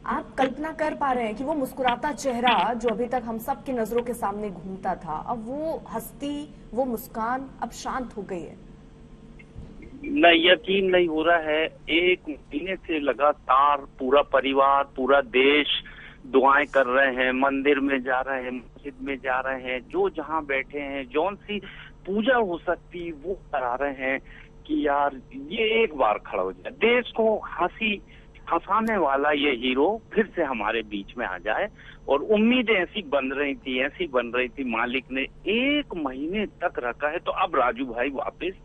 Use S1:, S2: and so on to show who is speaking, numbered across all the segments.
S1: आप कल्पना कर पा रहे हैं कि वो मुस्कुराता चेहरा जो अभी तक हम सब की नजरों के सामने घूमता था, अब वो हंसती, वो मुस्कान अब शांत हो गई है।
S2: नहीं, यकीन नहीं हो रहा है। 1 महीने से लगातार पूरा परिवार, पूरा देश दुआएं कर रहे हैं, मंदिर में जा रहे हैं, मस्जिद में जा रहे हैं, जो जहां बैठे हैं जौन सी पूजा हो सकती वो करा रहे हैं कि यार ये एक बार खड़ा हो जाए, देश को हंसाने वाला ये हीरो फिर से हमारे बीच में आ जाए। और उम्मीदें ऐसी बन रही थी, मालिक ने 1 महीने तक रखा है, तो अब राजू भाई वापस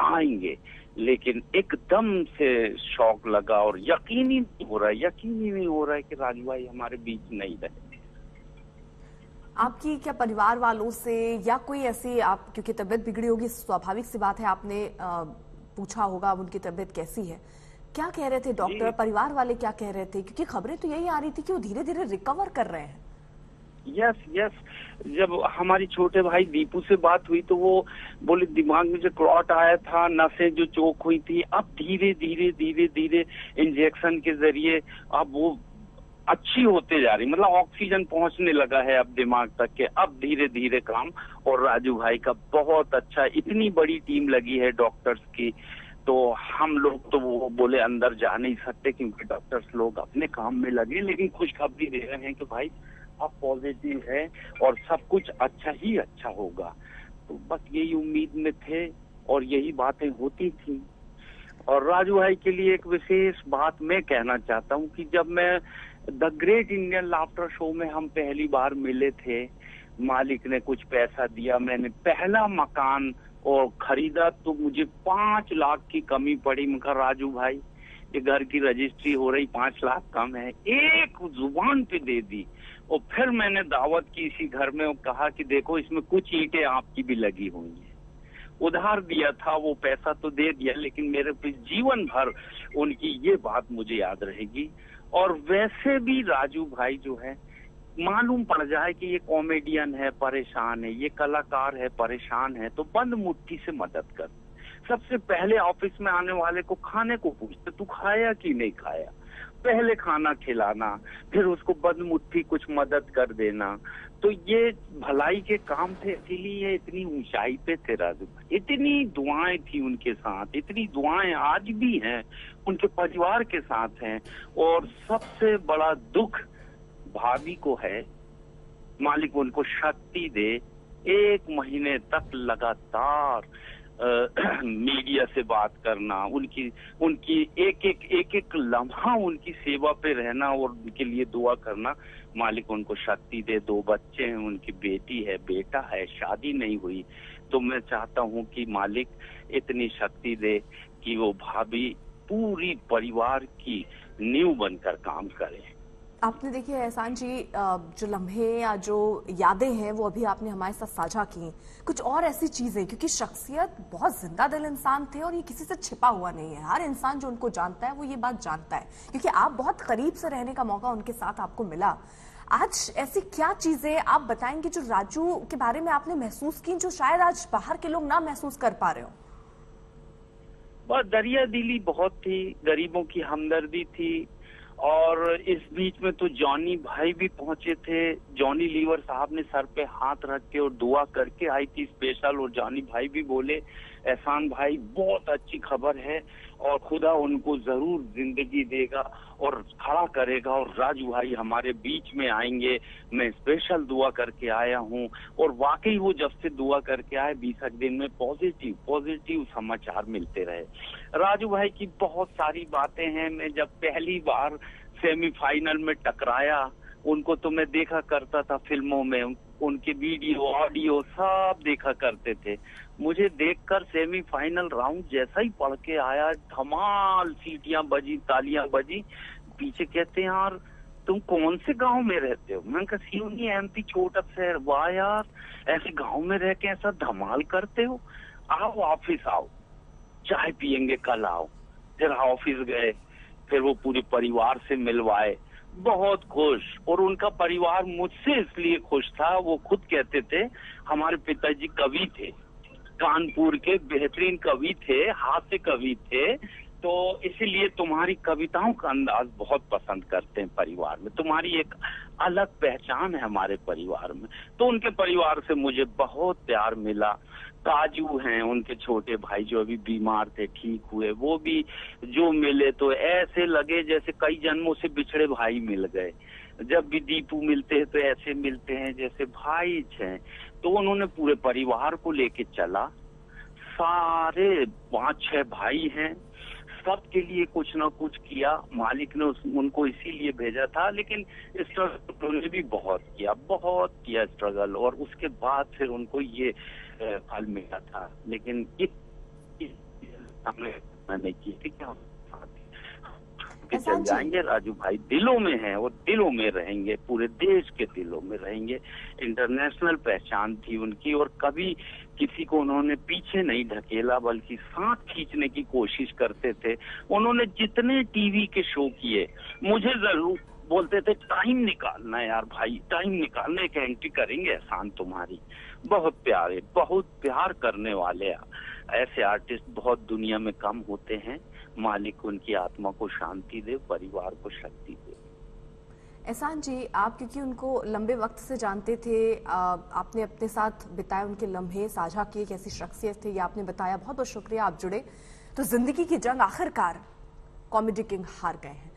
S2: आएंगे। लेकिन एकदम से शौक लगा और यकीन ही नहीं हो रहा है कि राजू भाई हमारे बीच नहीं रहे।
S1: आपकी क्या परिवार वालों से या कोई ऐसी, आप क्योंकि तबीयत बिगड़ी होगी, स्वाभाविक सी बात है, आपने पूछा होगा अब उनकी तबीयत कैसी है, क्या कह रहे थे डॉक्टर, परिवार वाले क्या कह रहे थे? क्योंकि खबरें तो यही आ रही थी कि वो धीरे धीरे रिकवर कर रहे हैं।
S2: यस, जब हमारी छोटे भाई दीपू से बात हुई तो वो बोले दिमाग में जो क्लॉट आया था, नसें जो चोक हुई थी, अब धीरे धीरे इंजेक्शन के जरिए अब वो अच्छी होते जा रही, मतलब ऑक्सीजन पहुंचने लगा है अब दिमाग तक के, अब धीरे धीरे काम। और राजू भाई का बहुत अच्छा, इतनी बड़ी टीम लगी है डॉक्टर्स की, तो हम लोग तो वो बोले अंदर जा नहीं सकते क्योंकि डॉक्टर्स लोग अपने काम में लगे, लेकिन खुशखबरी दे रहे हैं कि भाई अब पॉजिटिव है और सब कुछ अच्छा होगा। तो बस यही उम्मीद में थे और यही बातें होती थी। और राजू भाई के लिए एक विशेष बात मैं कहना चाहता हूँ कि जब मैं the great Indian laughter show में हम पहली बार मिले थे, मालिक ने कुछ पैसा दिया, मैंने पहला मकान और खरीदा, तो मुझे 5 लाख की कमी पड़ी। मैं कहा राजू भाई ये घर की रजिस्ट्री हो रही, 5 लाख कम है, एक जुबान पे दे दी। और फिर मैंने दावत की इसी घर में और कहा कि देखो इसमें कुछ ईंटें आपकी भी लगी हुई हैं। उधार दिया था, वो पैसा तो दे दिया, लेकिन मेरे पे जीवन भर उनकी ये बात मुझे याद रहेगी। और वैसे भी राजू भाई जो है, मालूम पड़ जाए कि ये कॉमेडियन है, परेशान है, ये कलाकार है, परेशान है, तो बंद मुट्ठी से मदद कर। सबसे पहले ऑफिस में आने वाले को खाने को पूछते तू खाया कि नहीं खाया, पहले खाना खिलाना, फिर उसको बंद मुट्ठी कुछ मदद कर देना। तो ये भलाई के काम थे, इसीलिए इतनी ऊंचाई पे थे राजू। इतनी दुआएं थी उनके साथ, इतनी दुआएं आज भी हैं उनके परिवार के साथ हैं। और सबसे बड़ा दुख भाभी को है, मालिक उनको शक्ति दे। 1 महीने तक लगातार मीडिया से बात करना, उनकी एक लम्हा उनकी सेवा पे रहना और उनके लिए दुआ करना। मालिक उनको शक्ति दे। 2 बच्चे हैं, उनकी बेटी है, बेटा है, शादी नहीं हुई। तो मैं चाहता हूं कि मालिक इतनी शक्ति दे कि वो भाभी पूरी परिवार की नींव बनकर काम करे।
S1: आपने देखिए एहसान जी, जो लम्हे या जो यादें हैं वो अभी आपने हमारे साथ साझा की, कुछ और ऐसी चीजें, क्योंकि शख्सियत बहुत जिंदा दिल इंसान थे और ये किसी से छिपा हुआ नहीं है। हर इंसान जो उनको जानता है वो ये बात जानता है, क्योंकि आप बहुत करीब से रहने का मौका उनके साथ आपको मिला। आज ऐसी क्या चीजें आप बताएंगे जो राजू के बारे में आपने महसूस की, जो शायद आज बाहर के लोग ना महसूस कर पा रहे हो?
S2: बहुत दरिया दिली बहुत थी, गरीबों की हमदर्दी थी। और इस बीच में तो जॉनी भाई भी पहुंचे थे। जॉनी लीवर साहब ने सर पे हाथ रख के और दुआ करके आई थी स्पेशल। और जॉनी भाई भी बोले एहसान भाई बहुत अच्छी खबर है और खुदा उनको जरूर जिंदगी देगा और खड़ा करेगा और राजू भाई हमारे बीच में आएंगे। मैं स्पेशल दुआ करके आया हूं। और वाकई वो जब से दुआ करके आए 20 दिन में पॉजिटिव समाचार मिलते रहे। राजू भाई की बहुत सारी बातें हैं। मैं जब पहली बार सेमीफाइनल में टकराया, उनको तो मैं देखा करता था फिल्मों में, उनके वीडियो ऑडियो सब देखा करते थे। मुझे देखकर सेमीफाइनल राउंड जैसा ही पढ़ के आया, धमाल सीटियां बजी, तालियां बजी। पीछे कहते हैं यार तुम कौन से गांव में रहते हो? मैंने कहा सिवनी एमपी छोटा शहर। वाह यार, ऐसे गांव में रह के ऐसा धमाल करते हो? आओ ऑफिस आओ, चाय पियेंगे कल आओ। फिर ऑफिस गए, फिर वो पूरे परिवार से मिलवाए, बहुत खुश। और उनका परिवार मुझसे इसलिए खुश था, वो खुद कहते थे हमारे पिताजी कवि थे, कानपुर के बेहतरीन कवि थे, हास्य कवि थे, तो इसीलिए तुम्हारी कविताओं का अंदाज बहुत पसंद करते हैं परिवार में। तुम्हारी एक अलग पहचान है हमारे परिवार में। तो उनके परिवार से मुझे बहुत प्यार मिला। काजू हैं उनके छोटे भाई जो अभी बीमार थे, ठीक हुए, वो भी जो मिले तो ऐसे लगे जैसे कई जन्मों से बिछड़े भाई मिल गए। जब भी दीपू मिलते हैं तो ऐसे मिलते हैं जैसे भाई हैं। तो उन्होंने पूरे परिवार को लेके चला। सारे 5-6 भाई हैं, सबके लिए कुछ ना कुछ किया। मालिक ने उनको इसीलिए भेजा था, लेकिन स्ट्रगल उन्होंने भी बहुत किया स्ट्रगल, और उसके बाद फिर उनको ये फल मिला था। लेकिन हमने नहीं की थी कि हम चल जाएंगे। राजू भाई दिलों में हैं और दिलों में रहेंगे, पूरे देश के दिलों में रहेंगे। इंटरनेशनल पहचान थी उनकी, और कभी किसी को उन्होंने पीछे नहीं ढकेला बल्कि साथ खींचने की कोशिश करते थे। उन्होंने जितने टीवी के शो किए, मुझे जरूर बोलते थे टाइम निकालना यार भाई, टाइम निकालना, एक एंट्री करेंगे एहसान तुम्हारी। बहुत प्यारे, बहुत प्यार करने वाले ऐसे आर्टिस्ट बहुत दुनिया में कम होते हैं। मालिक उनकी आत्मा को शांति दे, परिवार को शक्ति दे।
S1: एहसान जी, आप क्योंकि उनको लंबे वक्त से जानते थे, आपने अपने साथ बिताए उनके लम्हे साझा किए, कैसी शख्सियत थे ये आपने बताया। बहुत बहुत शुक्रिया, आप जुड़े। तो जिंदगी की जंग आखिरकार कॉमेडी किंग हार गए हैं।